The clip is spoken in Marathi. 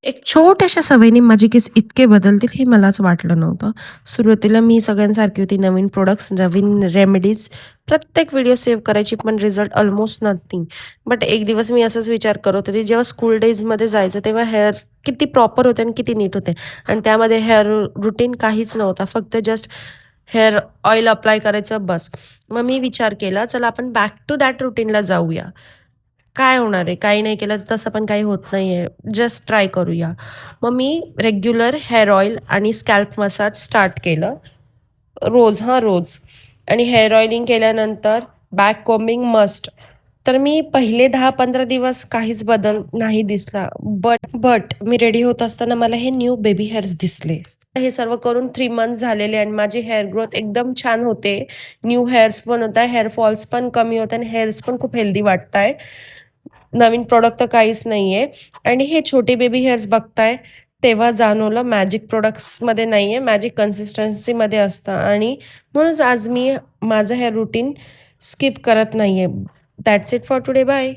एक छोट्याशा सवयीने माझे केस इतके बदलतील हे मलाच वाटलं नव्हतं. सुरुवातीला मी सगळ्यांसारखी होती. नवीन प्रोडक्ट्स, नवीन रेमेडीज, प्रत्येक व्हिडिओ सेव्ह करायची, पण रिझल्ट ऑलमोस्ट नथिंग. बट एक दिवस मी असंच विचार करत होते, जेव्हा स्कूल डेजमध्ये जायचं तेव्हा हेअर किती प्रॉपर होते आणि किती नीट होते, आणि त्यामध्ये हेअर रुटीन काहीच नव्हता, फक्त जस्ट हेअर ऑइल अप्लाय करायचं बस. मग मी विचार केला, चला आपण बॅक टू दॅट रुटीनला जाऊया. काय होणार आहे? काही नाही केलं तर तसं पण काही होत नाहीये. जस्ट ट्राय करूया. मग मी रेग्युलर हेअर ऑइल आणि स्कॅल्प मसाज स्टार्ट केलं. रोज. आणि हेअर ऑइलिंग केल्यानंतर बॅक कोम्बिंग मस्ट. तर मी पहिले 10-15 दिवस काहीच बदल नाही दिसला. बट मी रेडी होत असताना मला हे न्यू बेबी हेअर्स दिसले. हे सर्व करून 3 मंथ्स झालेले आणि माझी हेअर ग्रोथ एकदम छान होते. न्यू हेअर्स पण होत आहे, हेअर फॉल्स पण कमी होत आहे आणि हेअर्स पण खूप हेल्दी वाटताय. नवीन प्रॉडक्ट तर काहीच नाहीये. आणि हे छोटे बेबी हेअर्स बघताय, तेव्हा जाणवलं मॅजिक प्रोडक्ट्समध्ये नाहीये, मॅजिक कन्सिस्टन्सीमध्ये असतं. आणि म्हणूनच आज मी माझं हेअर रुटीन स्किप करत नाहीये. That's it for today. Bye.